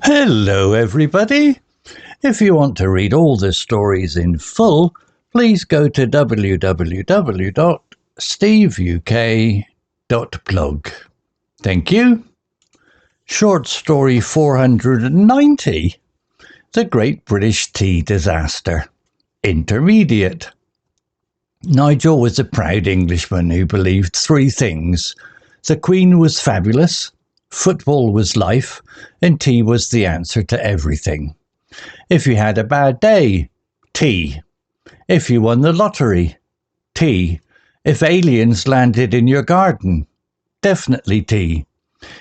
Hello everybody! If you want to read all the stories in full, please go to www.steveuk.blog. Thank you. Short story 490. The Great British Tea Disaster. Intermediate. Nigel was a proud Englishman who believed three things. The Queen was fabulous, football was life, and tea was the answer to everything. If you had a bad day, tea. If you won the lottery, tea. If aliens landed in your garden, definitely tea.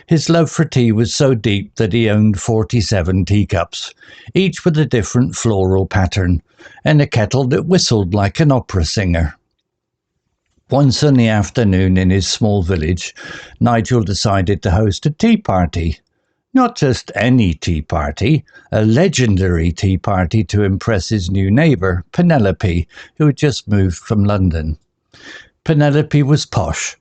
His love for tea was so deep that he owned 47 teacups, each with a different floral pattern, and a kettle that whistled like an opera singer. One sunny afternoon in his small village, Nigel decided to host a tea party. Not just any tea party, a legendary tea party to impress his new neighbour, Penelope, who had just moved from London. Penelope was posh,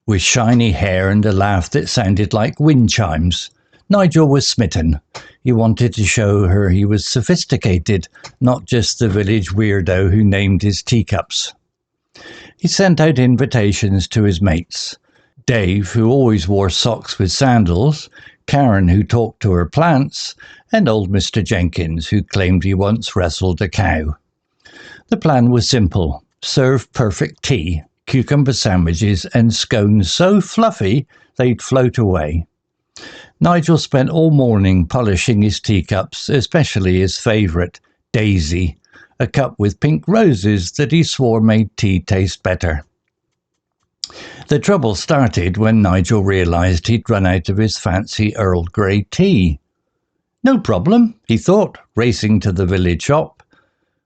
with shiny hair and a laugh that sounded like wind chimes. Nigel was smitten. He wanted to show her he was sophisticated, not just the village weirdo who named his teacups. He sent out invitations to his mates. Dave, who always wore socks with sandals, Karen, who talked to her plants, and old Mr. Jenkins, who claimed he once wrestled a cow. The plan was simple. Serve perfect tea, cucumber sandwiches, and scones so fluffy they'd float away. Nigel spent all morning polishing his teacups, especially his favourite, Daisy, a cup with pink roses that he swore made tea taste better. The trouble started when Nigel realised he'd run out of his fancy Earl Grey tea. No problem, he thought, racing to the village shop.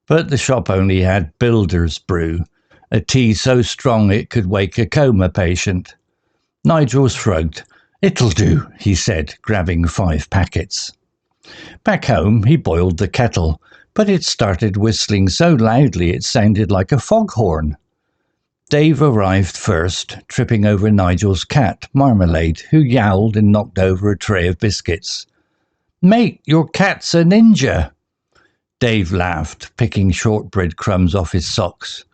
But the shop only had builder's brew, a tea so strong it could wake a coma patient. Nigel shrugged. It'll do, he said, grabbing 5 packets. Back home, he boiled the kettle, but it started whistling so loudly it sounded like a foghorn. Dave arrived first, tripping over Nigel's cat, Marmalade, who yowled and knocked over a tray of biscuits. "Mate, your cat's a ninja!" Dave laughed, picking shortbread crumbs off his socks.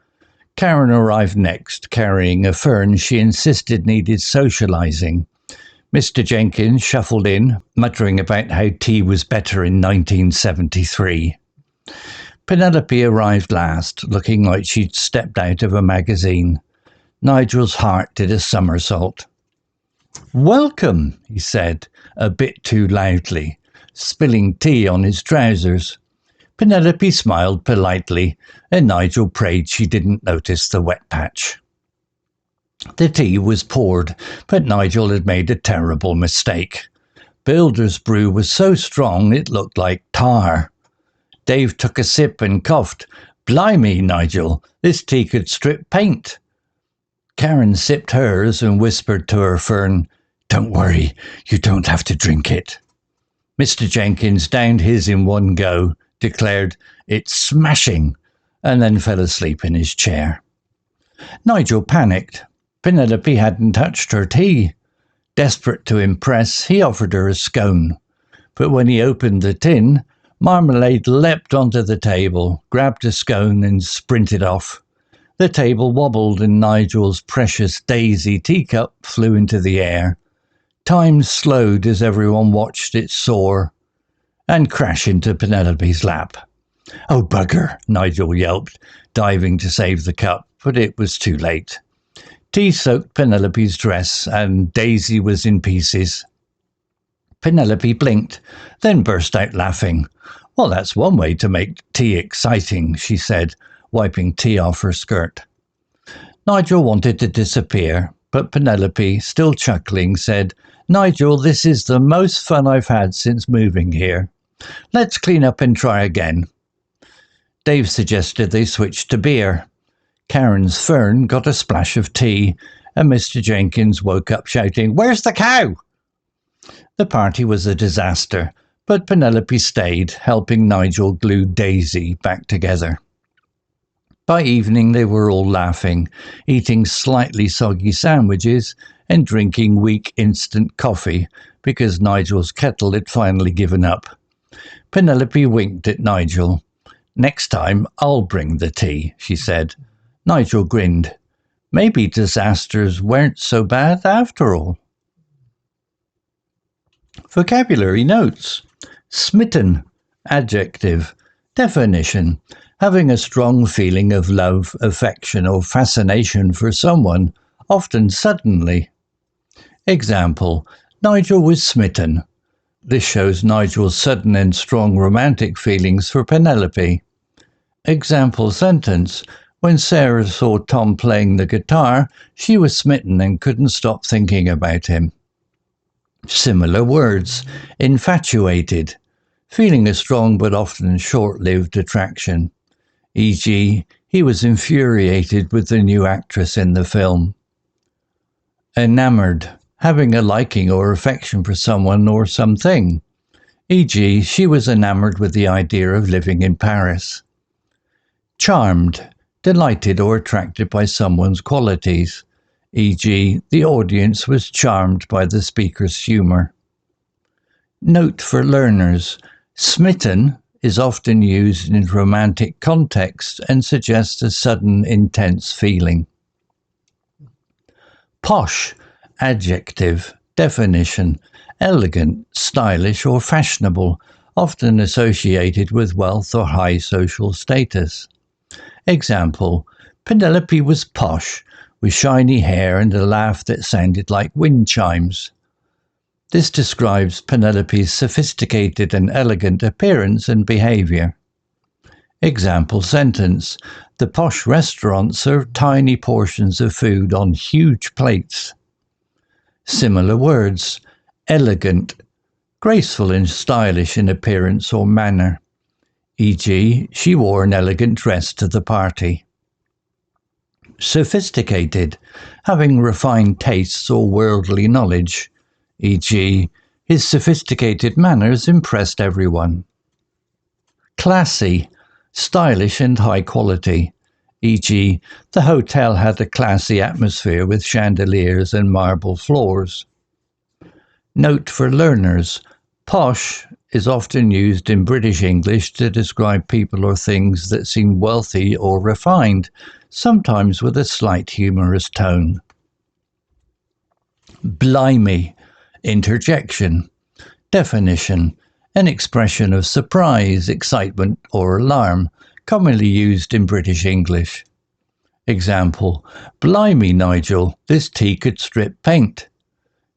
Karen arrived next, carrying a fern she insisted needed socialising. Mr. Jenkins shuffled in, muttering about how tea was better in 1973. Penelope arrived last, looking like she'd stepped out of a magazine. Nigel's heart did a somersault. "Welcome," he said, a bit too loudly, spilling tea on his trousers. Penelope smiled politely, and Nigel prayed she didn't notice the wet patch. The tea was poured, but Nigel had made a terrible mistake. Builder's brew was so strong it looked like tar. Dave took a sip and coughed. "Blimey, Nigel, this tea could strip paint." Karen sipped hers and whispered to her fern, "Don't worry, you don't have to drink it." Mr. Jenkins downed his in one go, declared, "It's smashing," and then fell asleep in his chair. Nigel panicked. Penelope hadn't touched her tea. Desperate to impress, he offered her a scone. But when he opened the tin, Marmalade leapt onto the table, grabbed a scone and sprinted off. The table wobbled and Nigel's precious Daisy teacup flew into the air. Time slowed as everyone watched it soar and crash into Penelope's lap. "Oh, bugger," Nigel yelped, diving to save the cup, but it was too late. Tea soaked Penelope's dress and Daisy was in pieces. Penelope blinked, then burst out laughing. "Well, that's one way to make tea exciting," she said, wiping tea off her skirt. Nigel wanted to disappear, but Penelope, still chuckling, said, "Nigel, this is the most fun I've had since moving here. Let's clean up and try again." Dave suggested they switch to beer. Karen's fern got a splash of tea, and Mr. Jenkins woke up shouting, "Where's the cow?" The party was a disaster, but Penelope stayed, helping Nigel glue Daisy back together. By evening they were all laughing, eating slightly soggy sandwiches and drinking weak instant coffee, because Nigel's kettle had finally given up. Penelope winked at Nigel. "Next time I'll bring the tea," she said. Nigel grinned. Maybe disasters weren't so bad after all. Vocabulary notes. Smitten, adjective. Definition: having a strong feeling of love, affection, or fascination for someone, often suddenly. Example: Nigel was smitten. This shows Nigel's sudden and strong romantic feelings for Penelope. Example sentence: when Sarah saw Tom playing the guitar, she was smitten and couldn't stop thinking about him. Similar words: infatuated, feeling a strong but often short-lived attraction. E.g., he was infuriated with the new actress in the film. Enamoured, having a liking or affection for someone or something. E.g., she was enamoured with the idea of living in Paris. Charmed, delighted or attracted by someone's qualities. E.g., the audience was charmed by the speaker's humour. Note for learners: smitten is often used in romantic context and suggests a sudden, intense feeling. Posh, adjective. Definition: elegant, stylish or fashionable, often associated with wealth or high social status. Example: Penelope was posh, with shiny hair and a laugh that sounded like wind chimes. This describes Penelope's sophisticated and elegant appearance and behaviour. Example sentence: the posh restaurant served tiny portions of food on huge plates. Similar words: elegant, graceful and stylish in appearance or manner. E.g., she wore an elegant dress to the party. Sophisticated, having refined tastes or worldly knowledge. E.g., his sophisticated manners impressed everyone. Classy, stylish and high quality. E.g., the hotel had a classy atmosphere with chandeliers and marble floors. Note for learners: posh is often used in British English to describe people or things that seem wealthy or refined, sometimes with a slight humorous tone. Blimey, interjection. Definition: an expression of surprise, excitement or alarm, commonly used in British English. Example: Blimey, Nigel, this tea could strip paint.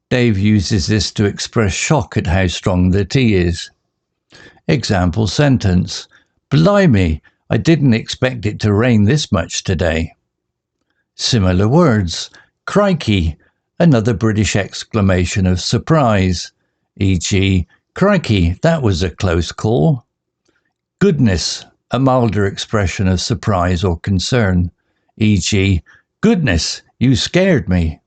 Dave uses this to express shock at how strong the tea is. Example sentence: Blimey, I didn't expect it to rain this much today. Similar words: crikey, another British exclamation of surprise. E.g., crikey, that was a close call. Goodness, a milder expression of surprise or concern. E.g., goodness, you scared me.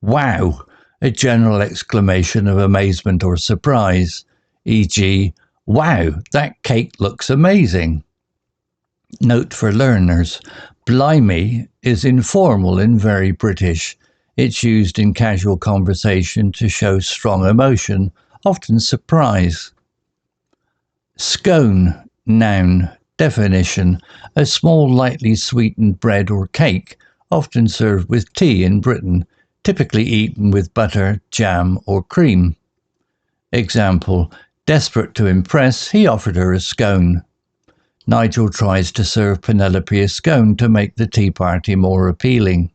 Wow, a general exclamation of amazement or surprise. E.g., wow, that cake looks amazing. Note for learners: blimey is informal and very British. It's used in casual conversation to show strong emotion, often surprise. Scone, noun. Definition: a small lightly sweetened bread or cake, often served with tea in Britain, typically eaten with butter, jam or cream. Example: desperate to impress, he offered her a scone. Nigel tries to serve Penelope a scone to make the tea party more appealing.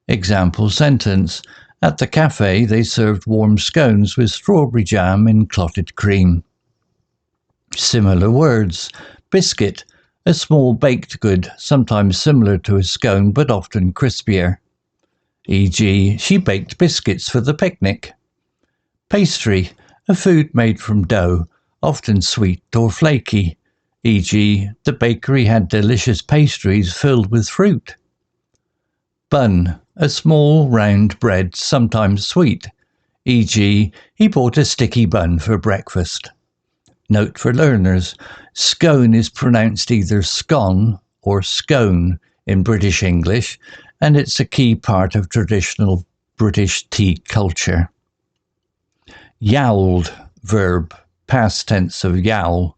Example sentence: at the cafe they served warm scones with strawberry jam and clotted cream. Similar words: biscuit, a small baked good, sometimes similar to a scone but often crispier. E.g., she baked biscuits for the picnic. Pastry, a food made from dough, often sweet or flaky. E.g., the bakery had delicious pastries filled with fruit. Bun, a small round bread, sometimes sweet. E.g., he bought a sticky bun for breakfast. Note for learners: scone is pronounced either scone or scone in British English, and it's a key part of traditional British tea culture. Yowled, verb, past tense of yowl.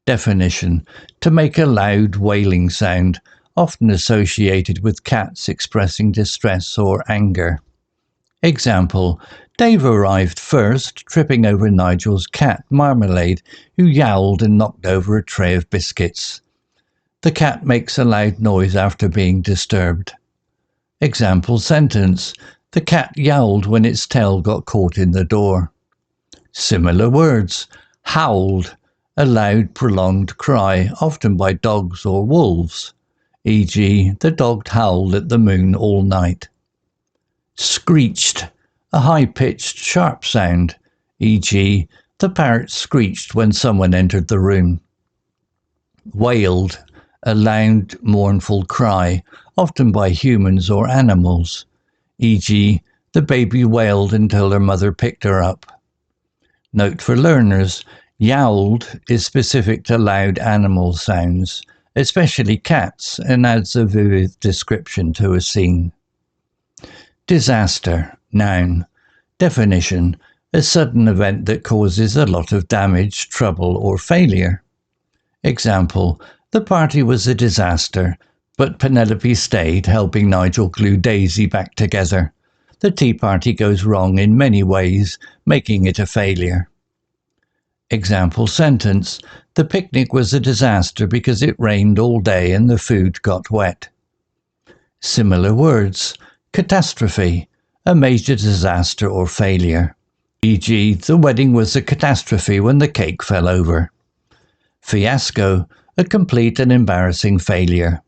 Definition: to make a loud wailing sound, often associated with cats expressing distress or anger. Example: Dave arrived first, tripping over Nigel's cat, Marmalade, who yowled and knocked over a tray of biscuits. The cat makes a loud noise after being disturbed. Example sentence: the cat yowled when its tail got caught in the door. Similar words: howled, a loud prolonged cry, often by dogs or wolves, e.g. the dog howled at the moon all night. Screeched, a high-pitched sharp sound, e.g. the parrot screeched when someone entered the room. Wailed, a loud mournful cry, often by humans or animals, e.g. the baby wailed until her mother picked her up. Note for learners: yowled is specific to loud animal sounds, especially cats, and adds a vivid description to a scene. Disaster, noun. Definition: a sudden event that causes a lot of damage, trouble, or failure. Example: the party was a disaster, but Penelope stayed, helping Nigel glue Daisy back together. The tea party goes wrong in many ways, making it a failure. Example sentence: the picnic was a disaster because it rained all day and the food got wet. Similar words: catastrophe, a major disaster or failure, e.g. the wedding was a catastrophe when the cake fell over. Fiasco, a complete and embarrassing failure,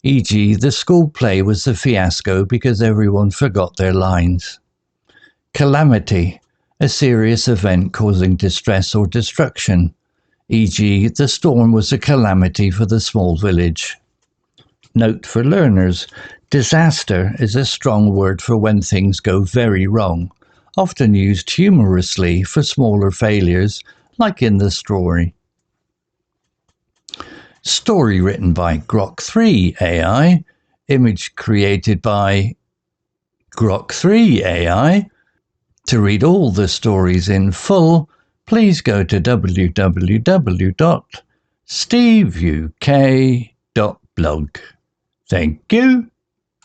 e.g. the school play was a fiasco because everyone forgot their lines. Calamity, a serious event causing distress or destruction, e.g. the storm was a calamity for the small village. Note for learners: disaster is a strong word for when things go very wrong, often used humorously for smaller failures, like in the story. Story written by Grok 3 AI. Image created by Grok 3 AI. To read all the stories in full, please go to www.steveuk.blog. Thank you.